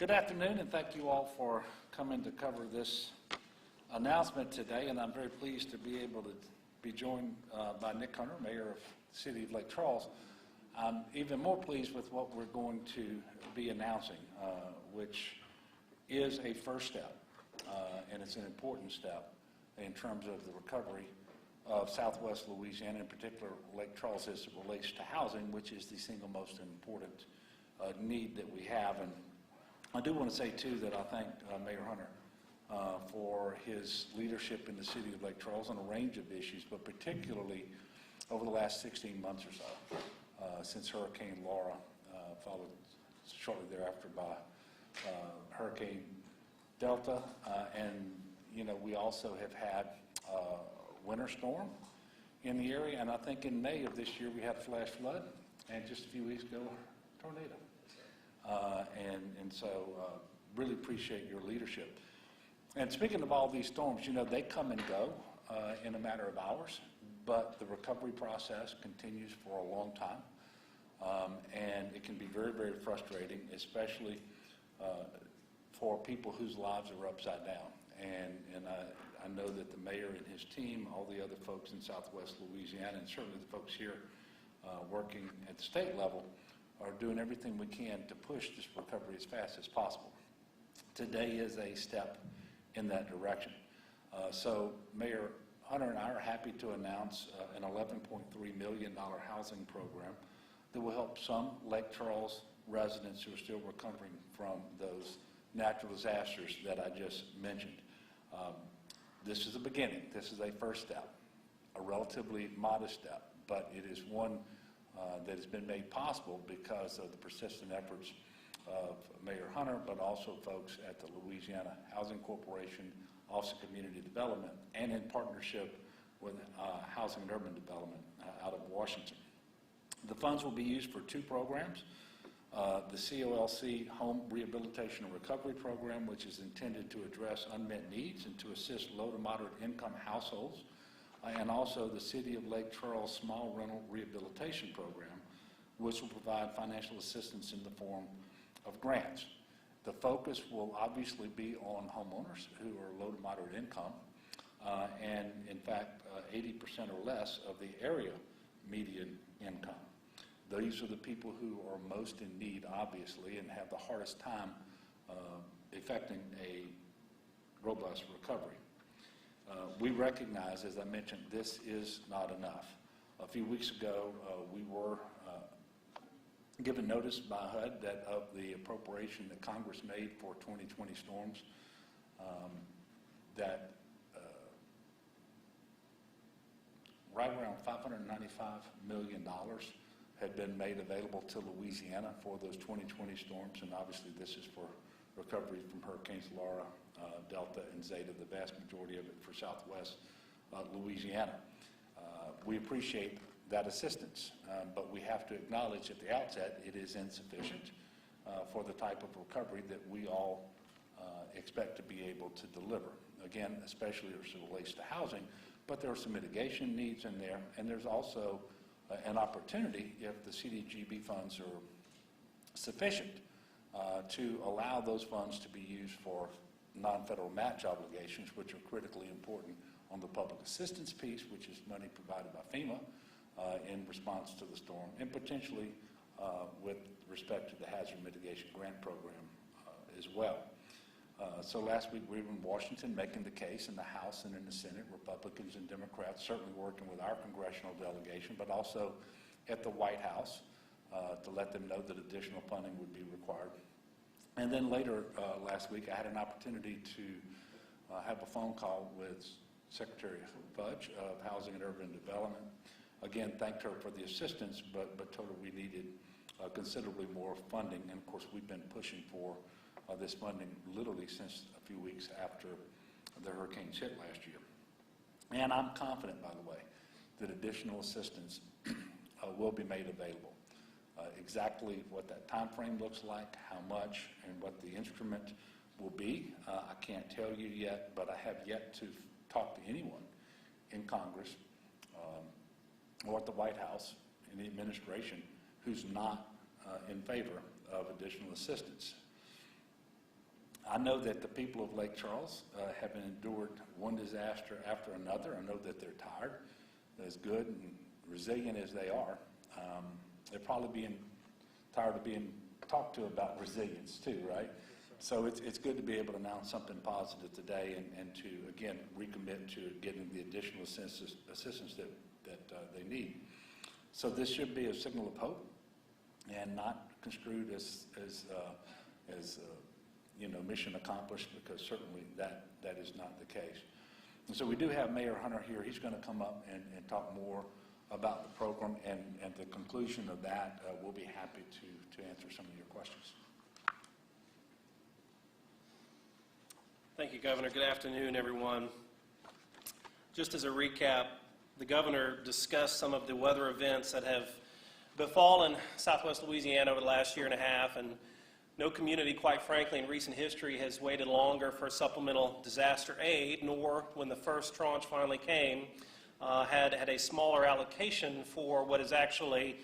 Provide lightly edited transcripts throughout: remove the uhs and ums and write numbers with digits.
Good afternoon, and thank you all for coming to cover this announcement today. And I'm very pleased to be able to be joined by Nic Hunter, Mayor of the City of Lake Charles. I'm even more pleased with what we're going to be announcing, which is a first step, and it's an important step in terms of the recovery of Southwest Louisiana, in particular Lake Charles, as it relates to housing, which is the single most important need that we have. And I do want to say, too, that I thank Mayor Hunter for his leadership in the City of Lake Charles on a range of issues, but particularly over the last 16 months or so, since Hurricane Laura, followed shortly thereafter by Hurricane Delta, and we also have had winter storm in the area, and I think in May of this year we had a flash flood, and just a few weeks ago, a tornado. And so really appreciate your leadership. And speaking of all these storms, they come and go in a matter of hours, but the recovery process continues for a long time, and it can be very, very frustrating, especially for people whose lives are upside down. And I know that the mayor and his team, all the other folks in Southwest Louisiana, and certainly the folks here working at the state level, are doing everything we can to push this recovery as fast as possible. Today is a step in that direction. So Mayor Hunter and I are happy to announce an $11.3 million housing program that will help some Lake Charles residents who are still recovering from those natural disasters that I just mentioned. This is a beginning. This is a first step, a relatively modest step, but it is one that has been made possible because of the persistent efforts of Mayor Hunter, but also folks at the Louisiana Housing Corporation, Office of Community Development, and in partnership with Housing and Urban Development out of Washington. The funds will be used for two programs. The COLC Home Rehabilitation and Recovery Program, which is intended to address unmet needs and to assist low to moderate income households, and also the City of Lake Charles Small Rental Rehabilitation Program, which will provide financial assistance in the form of grants. The focus will obviously be on homeowners who are low to moderate income, and in fact 80% or less of the area median income. These are the people who are most in need, obviously, and have the hardest time effecting a robust recovery. We recognize, as I mentioned, this is not enough. A few weeks ago, we were given notice by HUD that of the appropriation that Congress made for 2020 storms, that right around $595 million had been made available to Louisiana for those 2020 storms, and obviously this is for recovery from Hurricanes Laura, Delta, and Zeta, the vast majority of it for Southwest Louisiana. We appreciate that assistance, but we have to acknowledge at the outset it is insufficient for the type of recovery that we all expect to be able to deliver. Again, especially as it relates to housing, but there are some mitigation needs in there, and there's also an opportunity, if the CDGB funds are sufficient, to allow those funds to be used for non-federal match obligations, which are critically important on the public assistance piece, which is money provided by FEMA in response to the storm, and potentially with respect to the Hazard Mitigation Grant Program as well. So last week we were in Washington making the case in the House and in the Senate, Republicans and Democrats certainly working with our congressional delegation, but also at the White House to let them know that additional funding would be required. And then later last week I had an opportunity to have a phone call with Secretary Fudge of Housing and Urban Development. Again, thanked her for the assistance, but told her we needed considerably more funding, and of course we've been pushing for this funding literally since a few weeks after the hurricanes hit last year. And I'm confident, by the way, that additional assistance will be made available. Exactly what that time frame looks like, how much, and what the instrument will be, I can't tell you yet, but I have yet to talk to anyone in Congress or at the White House in the administration who's not in favor of additional assistance. I know that the people of Lake Charles have endured one disaster after another. I know that they're tired. As good and resilient as they are, they're probably being tired of being talked to about resilience too, right? So it's good to be able to announce something positive today and to, again, recommit to getting the additional assistance that they need. So this should be a signal of hope and not construed as mission accomplished, because certainly that is not the case. And so we do have Mayor Hunter here. He's going to come up and talk more about the program, and at the conclusion of that, we'll be happy to answer some of your questions. Thank you, Governor. Good afternoon, everyone. Just as a recap, the Governor discussed some of the weather events that have befallen Southwest Louisiana over the last year and a half, and no community, quite frankly, in recent history has waited longer for supplemental disaster aid, nor, when the first tranche finally came, had a smaller allocation for what has actually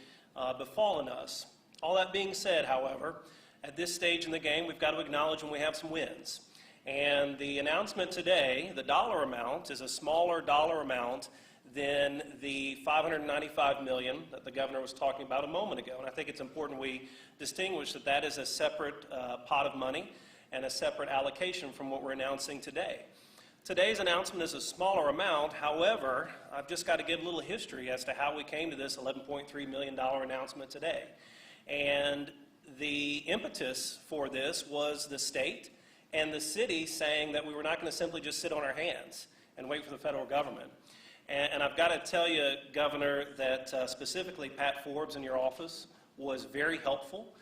befallen us. All that being said, however, at this stage in the game, we've got to acknowledge when we have some wins. And the announcement today, the dollar amount, is a smaller dollar amount than the $595 million that the Governor was talking about a moment ago. And I think it's important we distinguish that that is a separate pot of money and a separate allocation from what we're announcing today. Today's announcement is a smaller amount. However, I've just got to give a little history as to how we came to this $11.3 million announcement today. And the impetus for this was the state and the city saying that we were not going to simply just sit on our hands and wait for the federal government. And I've got to tell you, Governor, that specifically Pat Forbes in your office was very helpful.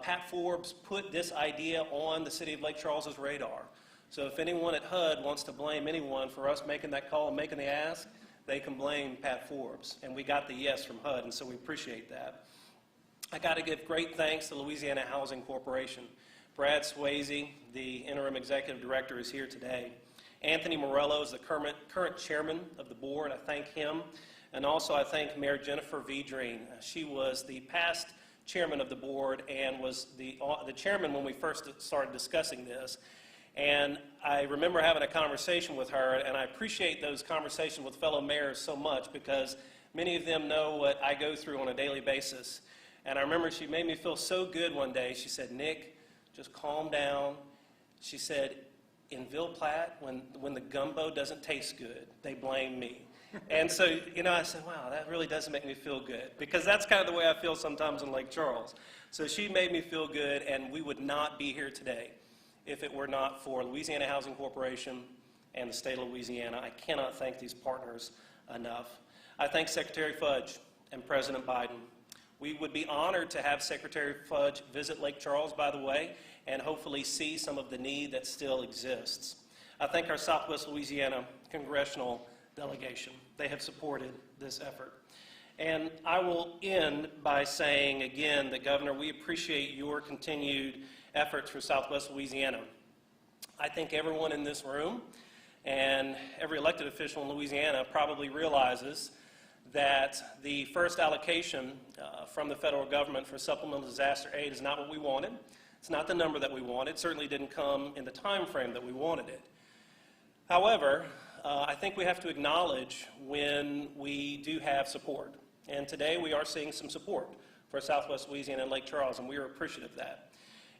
Pat Forbes put this idea on the city of Lake Charles's radar. So if anyone at HUD wants to blame anyone for us making that call and making the ask, they can blame Pat Forbes. And we got the yes from HUD, and so we appreciate that. I got to give great thanks to Louisiana Housing Corporation. Brad Swayze, the interim executive director, is here today. Anthony Morello is the current chairman of the board. I thank him. And also I thank Mayor Jennifer Vedrine. She was the past chairman of the board and was the chairman when we first started discussing this. And I remember having a conversation with her, and I appreciate those conversations with fellow mayors so much because many of them know what I go through on a daily basis. And I remember she made me feel so good one day. She said, "Nick, just calm down." She said, "In Ville Platte, when the gumbo doesn't taste good, they blame me." And so, I said, wow, that really does make me feel good, because that's kind of the way I feel sometimes in Lake Charles. So she made me feel good, and we would not be here today if it were not for Louisiana Housing Corporation and the state of Louisiana. I cannot thank these partners enough. I thank Secretary Fudge and President Biden. We would be honored to have Secretary Fudge visit Lake Charles, by the way, and hopefully see some of the need that still exists. I thank our Southwest Louisiana congressional delegation. They have supported this effort. And I will end by saying again that, Governor, we appreciate your continued efforts for Southwest Louisiana. I think everyone in this room and every elected official in Louisiana probably realizes that the first allocation from the federal government for supplemental disaster aid is not what we wanted. It's not the number that we wanted. It certainly didn't come in the time frame that we wanted it. However, I think we have to acknowledge when we do have support. And today we are seeing some support for Southwest Louisiana and Lake Charles, and we are appreciative of that.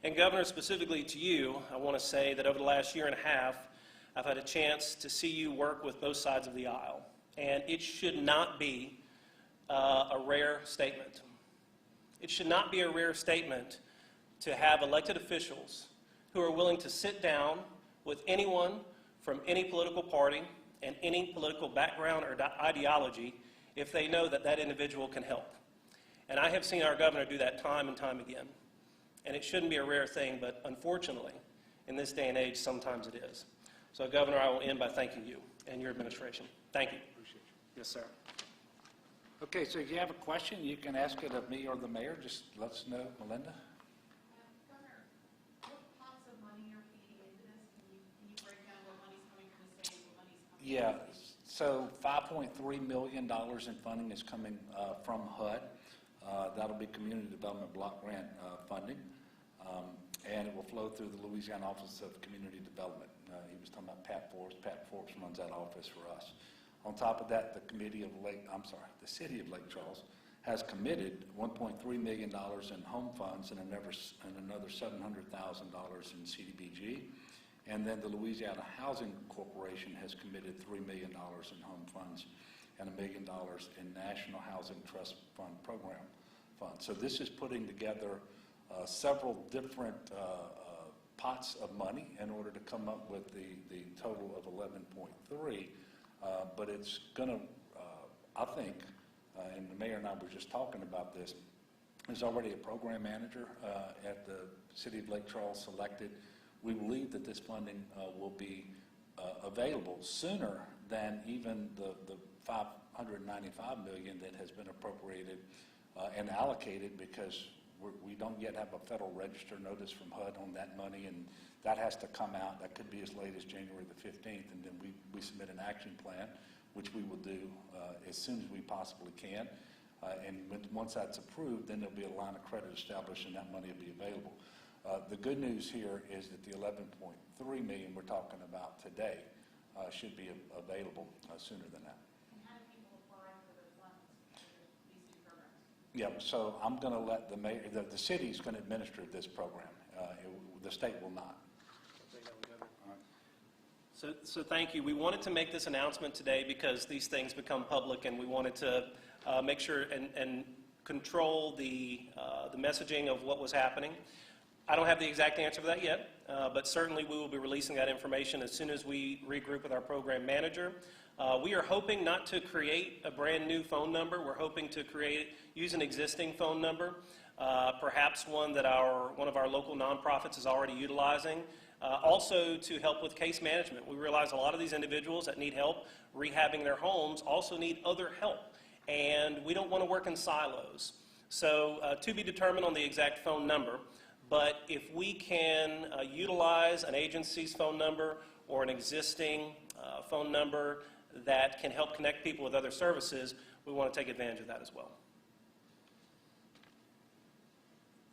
And Governor, specifically to you, I want to say that over the last year and a half, I've had a chance to see you work with both sides of the aisle. And it should not be a rare statement. It should not be a rare statement to have elected officials who are willing to sit down with anyone from any political party and any political background or ideology if they know that that individual can help. And I have seen our governor do that time and time again. And it shouldn't be a rare thing, but unfortunately, in this day and age, sometimes it is. So, Governor, I will end by thanking you and your administration. Thank you. Appreciate you. Yes, sir. Okay, so if you have a question, you can ask it of me or the mayor. Just let us know. Melinda? Governor, what pots of money are feeding into this? Can you break down what money's coming from the state, what money's coming Yeah, from the state? so $5.3 million in funding is coming from HUD. That'll be Community Development Block Grant funding. and it will flow through the Louisiana Office of Community Development. He was talking about Pat Forbes. Pat Forbes runs that office for us. On top of that, the City of Lake Charles has committed $1.3 million in home funds and another $700,000 in CDBG. And then the Louisiana Housing Corporation has committed $3 million in home funds and $1 million in National Housing Trust Fund program funds. So this is putting together several different pots of money in order to come up with the total of 11.3. But it's going to, I think, and the mayor and I were just talking about this, there's already a program manager at the City of Lake Charles selected. We believe that this funding will be available sooner than even the $595 million that has been appropriated and allocated, because we don't yet have a Federal Register notice from HUD on that money, and that has to come out. That could be as late as January the 15th, and then we submit an action plan, which we will do as soon as we possibly can. And once that's approved, then there'll be a line of credit established, and that money will be available. The good news here is that the $11.3 million we're talking about today should be available sooner than that. And how do people apply for those funds, for these two programs? Yeah, so I'm going to let the mayor, the city's going to administer this program. The state will not. So thank you. We wanted to make this announcement today because these things become public, and we wanted to make sure and control the messaging of what was happening. I don't have the exact answer for that yet, but certainly we will be releasing that information as soon as we regroup with our program manager. We are hoping not to create a brand new phone number. We're hoping to use an existing phone number, perhaps one that one of our local nonprofits is already utilizing. Also to help with case management. We realize a lot of these individuals that need help rehabbing their homes also need other help, and we don't want to work in silos. So to be determined on the exact phone number, but if we can utilize an agency's phone number or an existing phone number that can help connect people with other services, we want to take advantage of that as well.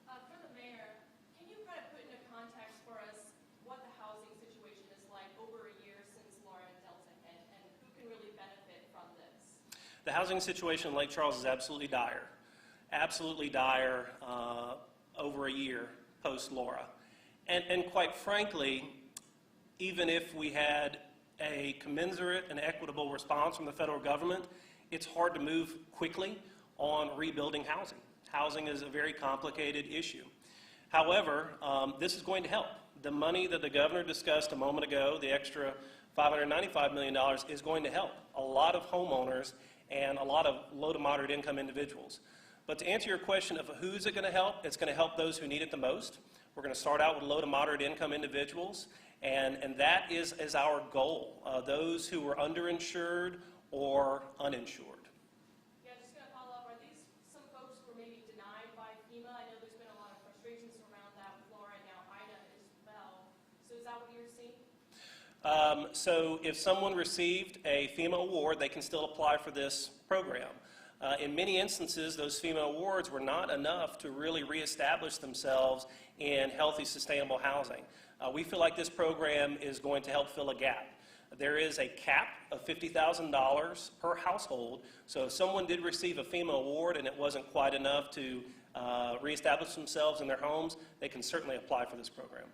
For the mayor, can you kind of put into context for us what the housing situation is like over a year since Laura and Delta hit, and who can really benefit from this? The housing situation in Lake Charles is absolutely dire. Absolutely dire over a year post-Laura. And quite frankly, even if we had a commensurate and equitable response from the federal government, it's hard to move quickly on rebuilding housing. Housing is a very complicated issue. However, this is going to help. The money that the governor discussed a moment ago, the extra $595 million, is going to help a lot of homeowners and a lot of low to moderate income individuals. But to answer your question of who's it going to help, it's going to help those who need it the most. We're going to start out with low to moderate income individuals, and that is our goal, those who are underinsured or uninsured. Yeah, just going to follow up. Are these some folks who were maybe denied by FEMA? I know there's been a lot of frustrations around that with Laura and now Ida as well. So is that what you're seeing? So if someone received a FEMA award, they can still apply for this program. In many instances, those FEMA awards were not enough to really reestablish themselves in healthy, sustainable housing. We feel like this program is going to help fill a gap. There is a cap of $50,000 per household, so if someone did receive a FEMA award and it wasn't quite enough to reestablish themselves in their homes, they can certainly apply for this program.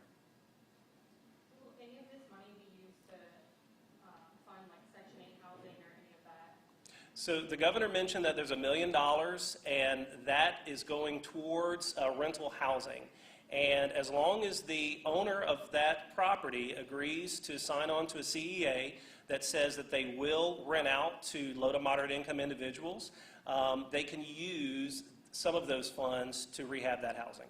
Will any of this money be used to fund like Section 8 housing or any of that? So the governor mentioned that there's $1 million, and that is going towards rental housing. And as long as the owner of that property agrees to sign on to a CEA that says that they will rent out to low to moderate income individuals, they can use some of those funds to rehab that housing.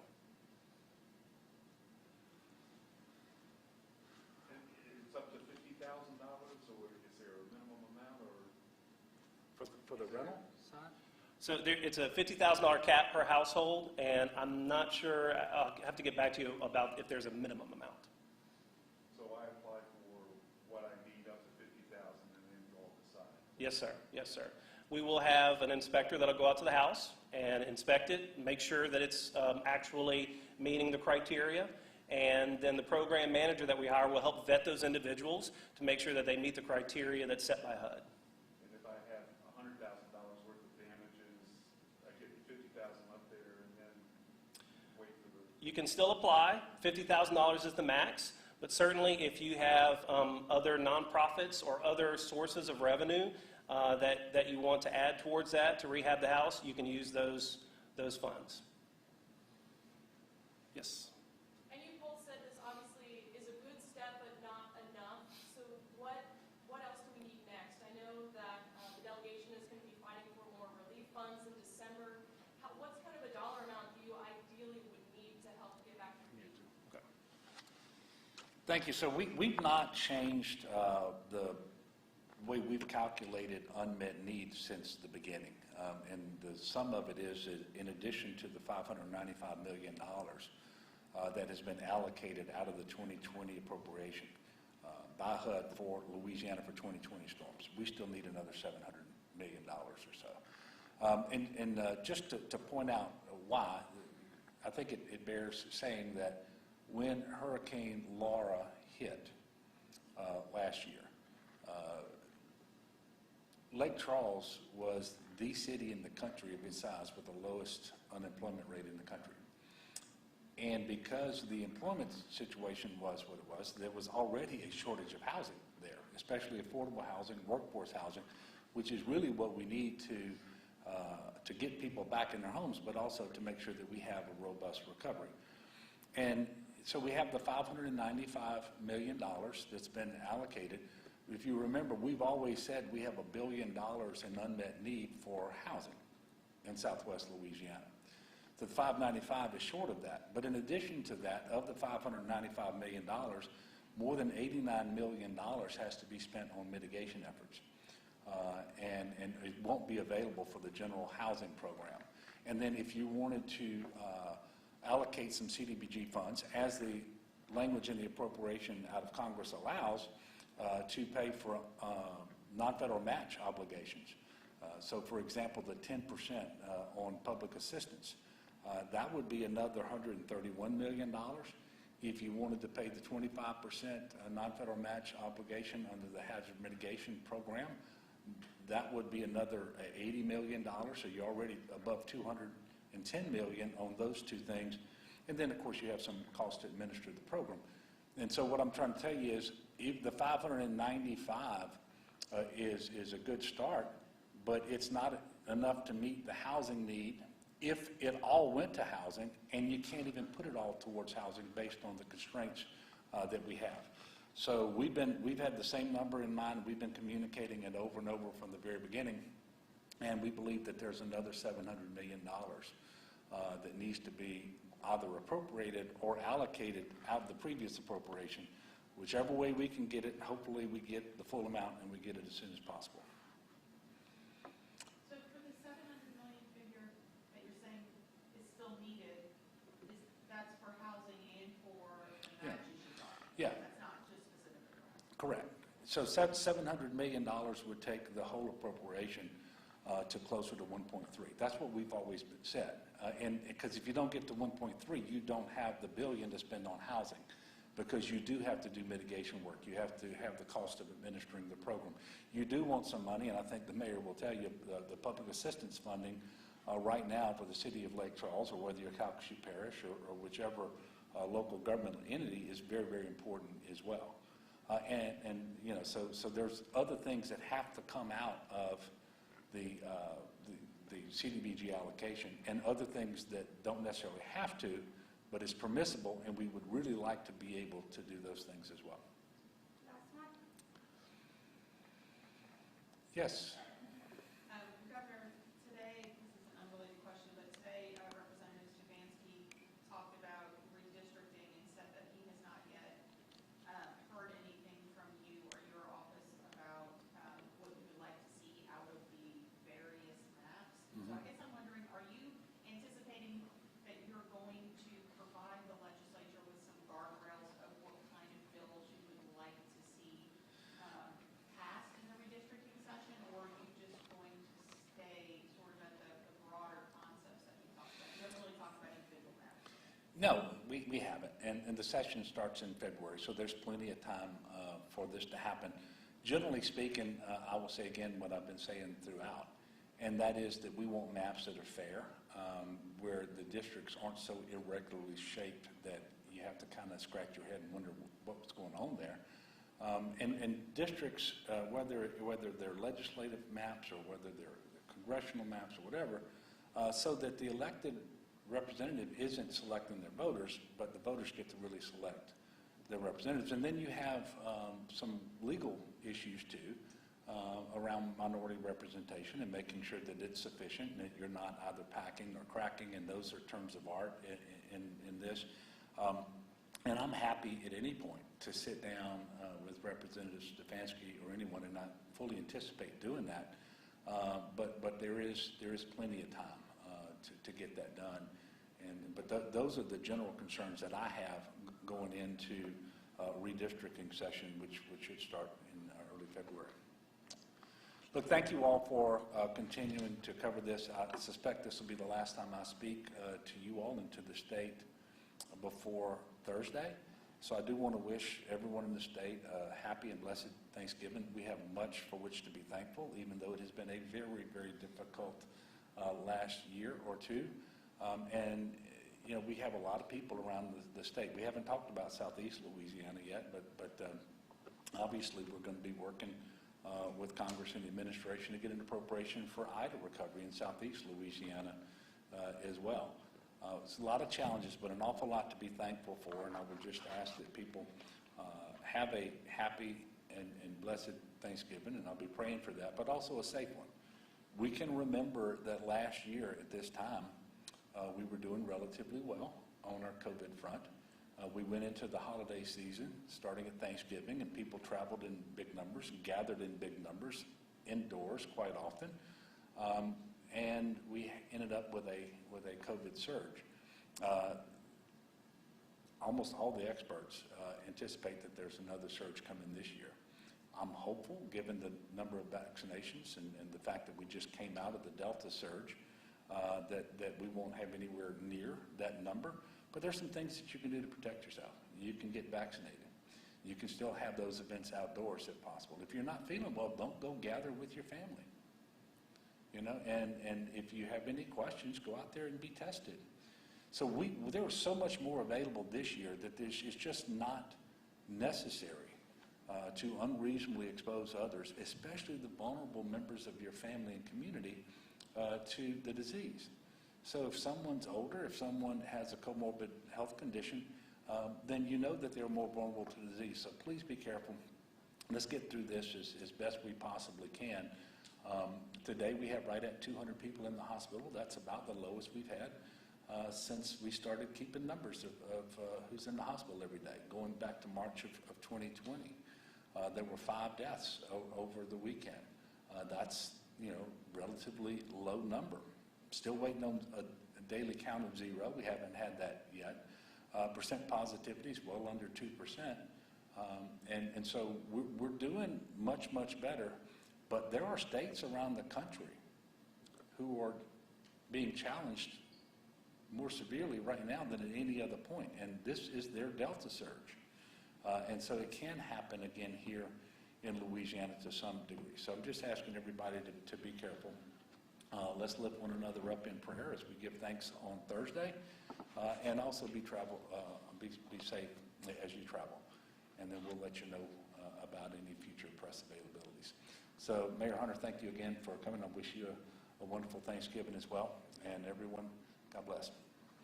It's up to $50,000, or is there a minimum amount, or? For the rental side? So it's a $50,000 cap per household, and I'm not sure, I'll have to get back to you about if there's a minimum amount. So I apply for what I need up to $50,000, and then you all decide? Yes, sir. Yes, sir. We will have an inspector that'll go out to the house and inspect it, make sure that it's actually meeting the criteria, And then the program manager that we hire will help vet those individuals to make sure that they meet the criteria that's set by HUD. And if I have $100,000 worth of damages, I get 50,000 up there and then wait for the... You can still apply. $50,000 is the max. But certainly if you have other nonprofits or other sources of revenue that you want to add towards that to rehab the house, you can use those funds. Yes? And you both said this obviously is a good step, but not enough. So what else do we need next? I know that the delegation is going to be fighting for more relief funds in December. What's kind of a dollar amount do you ideally would need to help get back to the future? Okay. Thank you. So we've not changed the way we've calculated unmet needs since the beginning. And the sum of it is, in addition to the $595 million that has been allocated out of the 2020 appropriation by HUD for Louisiana for 2020 storms, we still need another $700 million or so. And just to point out why, I think it bears saying that when Hurricane Laura hit last year, Lake Charles was the city in the country of its size with the lowest unemployment rate in the country. And because the employment situation was what it was, there was already a shortage of housing there, especially affordable housing, workforce housing, which is really what we need to get people back in their homes, but also to make sure that we have a robust recovery. And so we have the $595 million that's been allocated. If you remember, we've always said we have $1 billion in unmet need for housing in Southwest Louisiana. The 595 is short of that. But in addition to that, of the $595 million, more than $89 million has to be spent on mitigation efforts. And it won't be available for the general housing program. And then if you wanted to allocate some CDBG funds, as the language in the appropriation out of Congress allows, to pay for non-federal match obligations. So, for example, the 10% on public assistance, that would be another $131 million. If you wanted to pay the 25% non-federal match obligation under the hazard mitigation program, that would be another $80 million. So you're already above $210 million on those two things. And then, of course, you have some cost to administer the program. And so what I'm trying to tell you is, if the 595 is a good start, but it's not enough to meet the housing need if it all went to housing, and you can't even put it all towards housing based on the constraints that we have. So we've had the same number in mind. We've been communicating it over and over from the very beginning, and we believe that there's another $700 million that needs to be either appropriated or allocated out of the previous appropriation. Whichever way we can get it, hopefully we get the full amount and we get it as soon as possible. So for the $700 million figure that you're saying is still needed, that's for housing and for the matches you got? Yeah. That's not just specific for housing? Correct. So $700 million would take the whole appropriation to closer to 1.3. That's what we've always said. And because if you don't get to 1.3, you don't have the billion to spend on housing, because you do have to do mitigation work. You have to have the cost of administering the program. You do want some money, and I think the mayor will tell you the public assistance funding right now for the city of Lake Charles, or whether you're Calcasieu Parish or whichever local government entity, is very, very important as well. And you know, so there's other things that have to come out of the CDBG allocation, and other things that don't necessarily have to, but is permissible, and we would really like to be able to do those things as well. Last one. Yes. Governor, today, this is an unrelated question, but today Representative Stefanski talked about redistricting and said that he has not yet heard anything from you or your office about what you would like to see out of the various maps. So I guess I'm wondering, are you anticipating that you're going to provide the legislature with some guardrails of what kind of bills you would like to see passed in the redistricting session, or are you No, we haven't, and the session starts in February, so there's plenty of time for this to happen. Generally speaking, I will say again what I've been saying throughout, and that is that we want maps that are fair, where the districts aren't so irregularly shaped that you have to kind of scratch your head and wonder what's going on there. And districts, whether they're legislative maps or whether they're congressional maps or whatever, so that the elected representative isn't selecting their voters, but the voters get to really select their representatives. And then you have some legal issues too around minority representation and making sure that it's sufficient and that you're not either packing or cracking, and those are terms of art in this. And I'm happy at any point to sit down with Representative Stefanski or anyone, and I fully anticipate doing that. But there is plenty of time to get that done. But those are the general concerns that I have going into redistricting session, which should start in early February. Look, thank you all for continuing to cover this. I suspect this will be the last time I speak to you all and to the state before Thursday. So I do want to wish everyone in the state a happy and blessed Thanksgiving. We have much for which to be thankful, even though it has been a very, very difficult last year or two. And, you know, we have a lot of people around the state. We haven't talked about Southeast Louisiana yet, but obviously we're going to be working with Congress and the administration to get an appropriation for Ida recovery in Southeast Louisiana as well. It's a lot of challenges, but an awful lot to be thankful for, and I would just ask that people have a happy and blessed Thanksgiving, and I'll be praying for that, but also a safe one. We can remember that last year at this time, we were doing relatively well on our COVID front. We went into the holiday season, starting at Thanksgiving, and people traveled in big numbers, gathered in big numbers, indoors quite often. And we ended up with a COVID surge. Almost all the experts anticipate that there's another surge coming this year. I'm hopeful, given the number of vaccinations and the fact that we just came out of the Delta surge, that we won't have anywhere near that number. But there's some things that you can do to protect yourself. You can get vaccinated. You can still have those events outdoors if possible. If you're not feeling well, don't go gather with your family. You know, and if you have any questions, go out there and be tested. So there was so much more available this year that it's just not necessary to unreasonably expose others, especially the vulnerable members of your family and community, to the disease. So if someone's older, if someone has a comorbid health condition, then you know that they're more vulnerable to the disease. So please be careful. Let's get through this as best we possibly can. Today we have right at 200 people in the hospital. That's about the lowest we've had since we started keeping numbers of who's in the hospital every day, going back to March of 2020. There were 5 deaths over the weekend. That's, you know, relatively low number. Still waiting on a daily count of 0. We haven't had that yet. Percent positivity is well under 2%. And so we're doing much, much better. But there are states around the country who are being challenged more severely right now than at any other point. And this is their Delta surge. And so it can happen again here in Louisiana to some degree. So I'm just asking everybody to be careful. Let's lift one another up in prayer as we give thanks on Thursday, and also be safe as you travel. And then we'll let you know about any future press availabilities. So, Mayor Hunter, thank you again for coming. I wish you a wonderful Thanksgiving as well. And everyone, God bless.